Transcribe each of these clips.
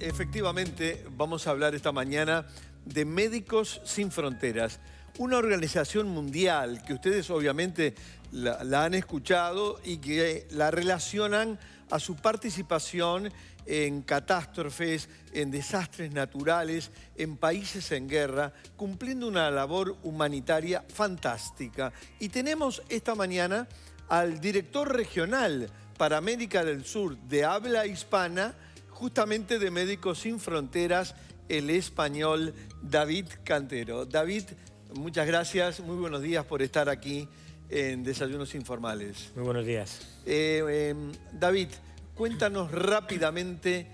Efectivamente, vamos a hablar esta mañana de Médicos Sin Fronteras, una organización mundial que ustedes obviamente la han escuchado y que la relacionan a su participación en catástrofes, en desastres naturales, en países en guerra, cumpliendo una labor humanitaria fantástica. Y tenemos esta mañana al director regional para América del Sur de habla hispana, justamente de Médicos Sin Fronteras, el español David Cantero. David, muchas gracias, muy buenos días por estar aquí en Desayunos Informales. Muy buenos días. David, cuéntanos rápidamente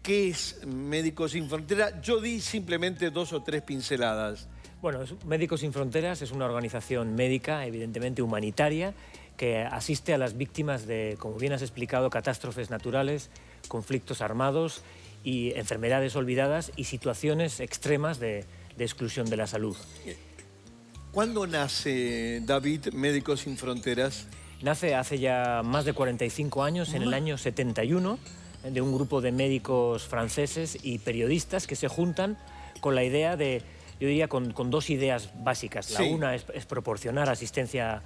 qué es Médicos Sin Fronteras. Yo di simplemente 2 o 3 pinceladas. Bueno, Médicos Sin Fronteras es una organización médica, evidentemente humanitaria, que asiste a las víctimas de, como bien has explicado, catástrofes naturales, conflictos armados y enfermedades olvidadas y situaciones extremas de exclusión de la salud. ¿Cuándo nace, David, Médicos Sin Fronteras? Nace hace ya más de 45 años, en el año 71, de un grupo de médicos franceses y periodistas que se juntan con la idea de, yo diría, con 2 ideas básicas. La una es proporcionar asistencia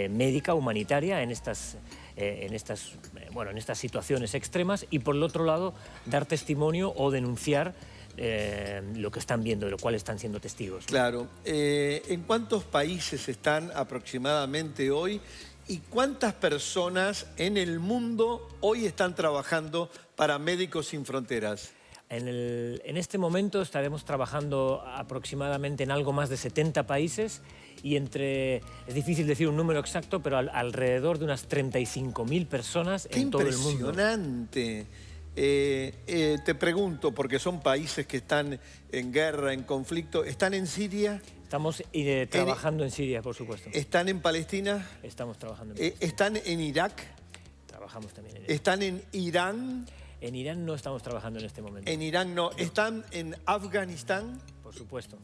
médica, humanitaria en estas situaciones extremas, y por el otro lado dar testimonio o denunciar lo que están viendo, de lo cual están siendo testigos. Claro. ¿En cuántos países están aproximadamente hoy y cuántas personas en el mundo hoy están trabajando para Médicos Sin Fronteras? En este momento estaremos trabajando aproximadamente en algo más de 70 países y es difícil decir un número exacto, pero alrededor de unas 35.000 personas en todo el mundo. ¡Impresionante! Te pregunto, porque son países que están en guerra, en conflicto. ¿Están en Siria? Estamos trabajando en Siria, por supuesto. ¿Están en Palestina? Estamos trabajando en Palestina. ¿Están en Irak? Trabajamos también en Irak. ¿Están en Irán? En Irán no estamos trabajando en este momento. En Irán no. ¿Están en Afganistán? Por supuesto.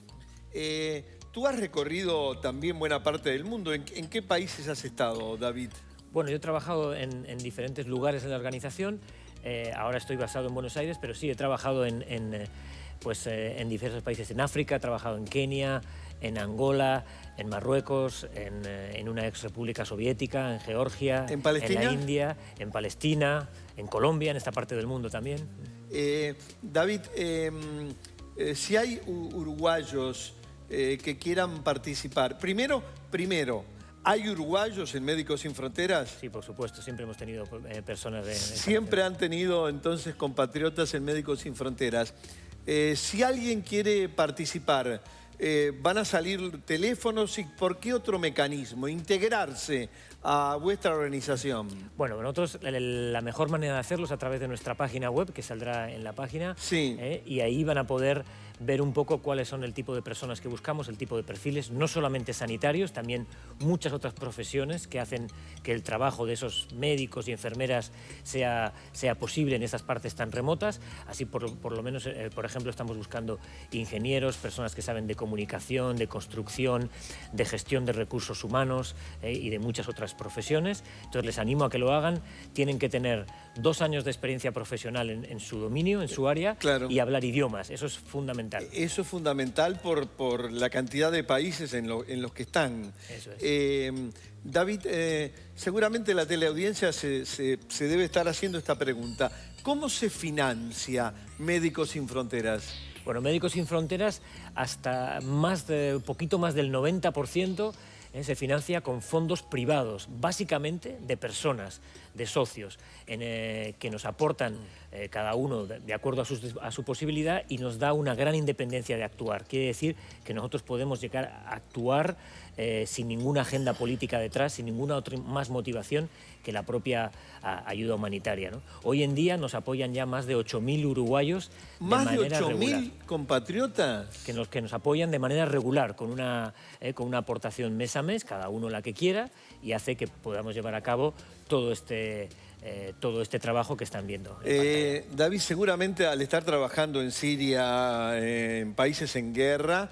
Tú has recorrido también buena parte del mundo. ¿En qué países has estado, David? Bueno, yo he trabajado en diferentes lugares en la organización. Ahora estoy basado en Buenos Aires, pero sí he trabajado en diversos países. En África, he trabajado en Kenia, en Angola, en Marruecos, en una ex república soviética, en Georgia, ¿En Palestina? en la India, en Palestina, en Colombia, en esta parte del mundo también. David, si hay uruguayos que quieran participar, primero, ¿hay uruguayos en Médicos Sin Fronteras? Sí, por supuesto, siempre hemos tenido personas de... Siempre han tenido entonces compatriotas en Médicos Sin Fronteras. Si alguien quiere participar, ¿van a salir teléfonos? ¿Y por qué otro mecanismo? Integrarse a vuestra organización. Bueno, nosotros la mejor manera de hacerlo es a través de nuestra página web, que saldrá en la página, y ahí van a poder ver un poco cuáles son el tipo de personas que buscamos, el tipo de perfiles, no solamente sanitarios, también muchas otras profesiones que hacen que el trabajo de esos médicos y enfermeras sea posible en esas partes tan remotas. Así, por lo menos, por ejemplo, estamos buscando ingenieros, personas que saben de comunicación, de construcción, de gestión de recursos humanos y de muchas otras profesiones. Entonces les animo a que lo hagan. Tienen que tener 2 años de experiencia profesional en su dominio, en su área, y hablar idiomas. Eso es fundamental. Eso es fundamental por la cantidad de países en los que están. Eso es. David, seguramente la teleaudiencia se debe estar haciendo esta pregunta. ¿Cómo se financia Médicos Sin Fronteras? Bueno, Médicos Sin Fronteras, hasta poquito más del 90%, se financia con fondos privados, básicamente de personas, de socios, que nos aportan cada uno de acuerdo a su posibilidad, y nos da una gran independencia de actuar. Quiere decir que nosotros podemos llegar a actuar sin ninguna agenda política detrás, sin ninguna otra más motivación que la propia ayuda humanitaria, ¿no? Hoy en día nos apoyan ya más de 8.000 uruguayos de manera regular. ¿Más de 8.000 compatriotas? Que nos apoyan de manera regular, con una aportación mes a mes, cada uno la que quiera, y hace que podamos llevar a cabo todo este trabajo que están viendo. David, seguramente al estar trabajando en Siria, en países en guerra,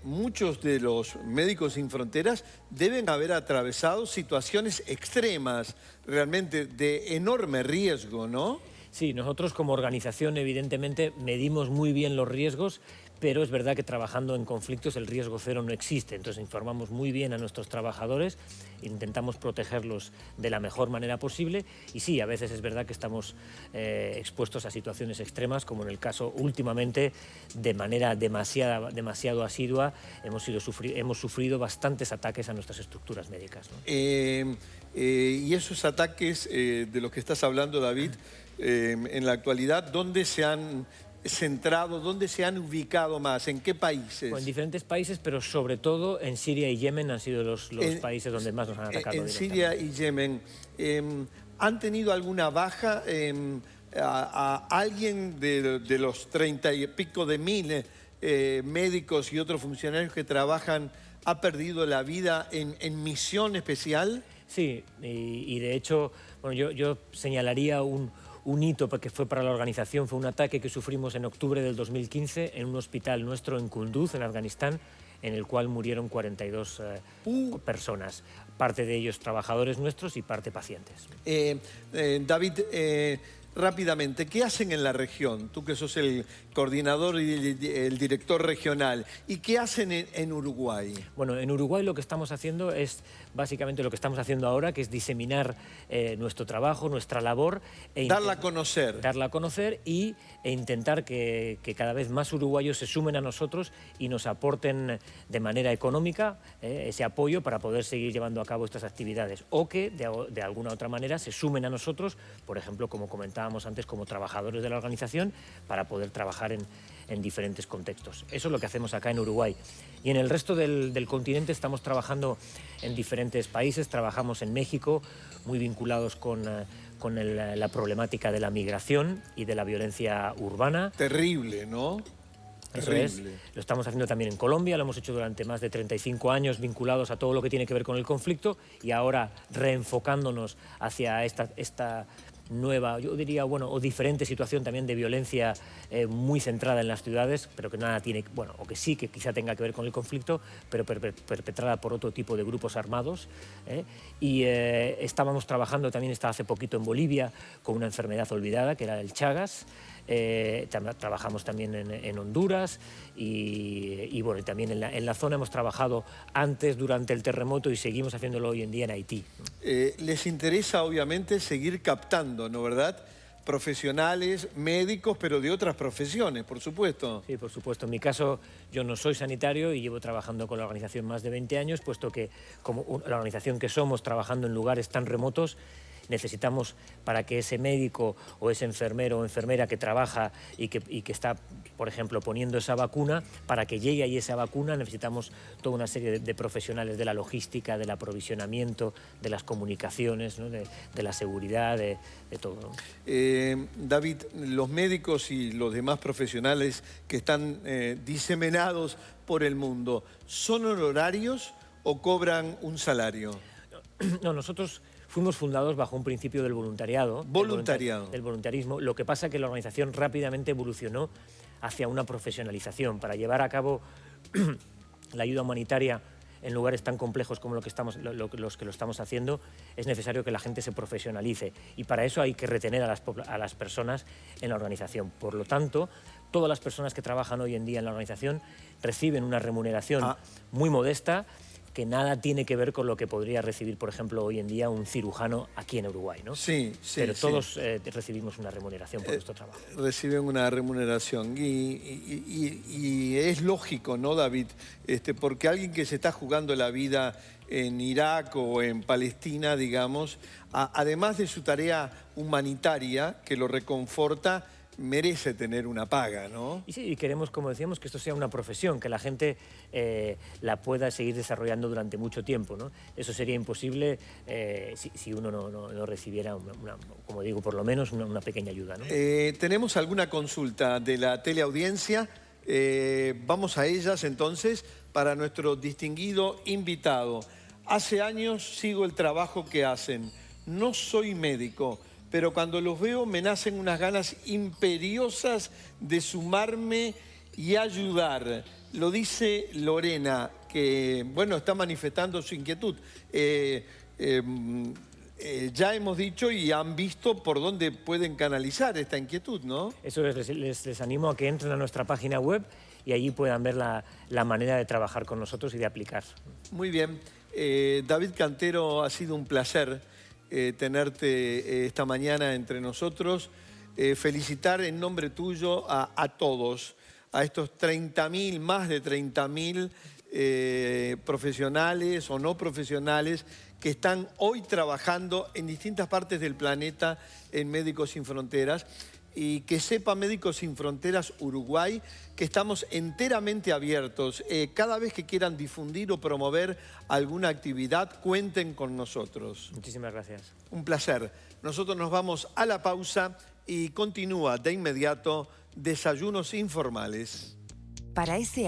muchos de los Médicos Sin Fronteras deben haber atravesado situaciones extremas, realmente de enorme riesgo, ¿no? Sí, nosotros como organización evidentemente medimos muy bien los riesgos, pero es verdad que trabajando en conflictos el riesgo cero no existe. Entonces informamos muy bien a nuestros trabajadores, intentamos protegerlos de la mejor manera posible y sí, a veces es verdad que estamos expuestos a situaciones extremas, como en el caso últimamente, de manera demasiado asidua, hemos sufrido bastantes ataques a nuestras estructuras médicas, ¿no? Y esos ataques de los que estás hablando, David, en la actualidad, ¿dónde se han centrado, dónde se han ubicado más? ¿En qué países? Bueno, en diferentes países, pero sobre todo en Siria y Yemen han sido los países donde más nos han atacado. En Siria y Yemen, ¿han tenido alguna baja? ¿A alguien de los 30 y pico de mil médicos y otros funcionarios que trabajan ha perdido la vida en misión especial? Sí, y de hecho, bueno, yo señalaría un hito que fue para la organización, fue un ataque que sufrimos en octubre del 2015 en un hospital nuestro en Kunduz, en Afganistán, en el cual murieron 42 personas, parte de ellos trabajadores nuestros y parte pacientes. David, rápidamente, ¿qué hacen en la región? Tú que sos el coordinador y el director regional. ¿Y qué hacen en Uruguay? Bueno, en Uruguay lo que estamos haciendo es básicamente lo que estamos haciendo ahora, que es diseminar nuestro trabajo, nuestra labor. Darla a conocer. Darla a conocer e intentar que cada vez más uruguayos se sumen a nosotros y nos aporten de manera económica ese apoyo para poder seguir llevando a cabo estas actividades. O que de alguna otra manera se sumen a nosotros, por ejemplo, como comentábamos antes, como trabajadores de la organización, para poder trabajar en diferentes contextos. Eso es lo que hacemos acá en Uruguay. Y en el resto del continente estamos trabajando en diferentes países. Trabajamos en México, muy vinculados con la problemática de la migración y de la violencia urbana. Terrible, ¿no? Eso es. Lo estamos haciendo también en Colombia, lo hemos hecho durante más de 35 años vinculados a todo lo que tiene que ver con el conflicto y ahora reenfocándonos hacia esta nueva, yo diría, bueno, o diferente situación también de violencia muy centrada en las ciudades, pero que nada tiene, bueno, o que sí, que quizá tenga que ver con el conflicto, pero perpetrada por otro tipo de grupos armados. Y estábamos trabajando también, hasta hace poquito, en Bolivia, con una enfermedad olvidada, que era el Chagas. Trabajamos también en Honduras y bueno, también en la zona hemos trabajado antes, durante el terremoto y seguimos haciéndolo hoy en día en Haití. Les interesa obviamente seguir captando, ¿no verdad? Profesionales, médicos, pero de otras profesiones, por supuesto. Sí, por supuesto. En mi caso, yo no soy sanitario y llevo trabajando con la organización más de 20 años, puesto que como la organización que somos, trabajando en lugares tan remotos, necesitamos, para que ese médico o ese enfermero o enfermera que trabaja y que está, por ejemplo, poniendo esa vacuna, para que llegue ahí esa vacuna necesitamos toda una serie de profesionales de la logística, del aprovisionamiento, de las comunicaciones, ¿no? de la seguridad, de todo, ¿no? David, los médicos y los demás profesionales que están diseminados por el mundo, ¿son honorarios o cobran un salario? No, nosotros fuimos fundados bajo un principio del voluntariado. Del voluntarismo. Lo que pasa es que la organización rápidamente evolucionó hacia una profesionalización. Para llevar a cabo la ayuda humanitaria en lugares tan complejos como los que lo estamos haciendo, es necesario que la gente se profesionalice. Y para eso hay que retener a las personas en la organización. Por lo tanto, todas las personas que trabajan hoy en día en la organización reciben una remuneración muy modesta, que nada tiene que ver con lo que podría recibir, por ejemplo, hoy en día un cirujano aquí en Uruguay, ¿no? Sí, sí. Pero todos recibimos una remuneración por nuestro trabajo. Reciben una remuneración y es lógico, ¿no, David? Porque alguien que se está jugando la vida en Irak o en Palestina, digamos, además de su tarea humanitaria, que lo reconforta, merece tener una paga, ¿no? Y sí, y queremos, como decíamos, que esto sea una profesión, que la gente la pueda seguir desarrollando durante mucho tiempo, ¿no? Eso sería imposible si uno no recibiera, como digo, por lo menos una pequeña ayuda, ¿no? Tenemos alguna consulta de la teleaudiencia. Vamos a ellas entonces para nuestro distinguido invitado. Hace años sigo el trabajo que hacen. No soy médico, pero cuando los veo me nacen unas ganas imperiosas de sumarme y ayudar. Lo dice Lorena, que, bueno, está manifestando su inquietud. ya hemos dicho y han visto por dónde pueden canalizar esta inquietud, ¿no? Eso les animo a que entren a nuestra página web y allí puedan ver la manera de trabajar con nosotros y de aplicar. Muy bien. David Cantero, ha sido un placer tenerte esta mañana entre nosotros. Felicitar en nombre tuyo a todos, a estos 30.000, más de 30.000 profesionales o no profesionales que están hoy trabajando en distintas partes del planeta en Médicos Sin Fronteras. Y que sepa Médicos Sin Fronteras Uruguay que estamos enteramente abiertos. Cada vez que quieran difundir o promover alguna actividad, cuenten con nosotros. Muchísimas gracias. Un placer. Nosotros nos vamos a la pausa y continúa de inmediato Desayunos Informales. Para ese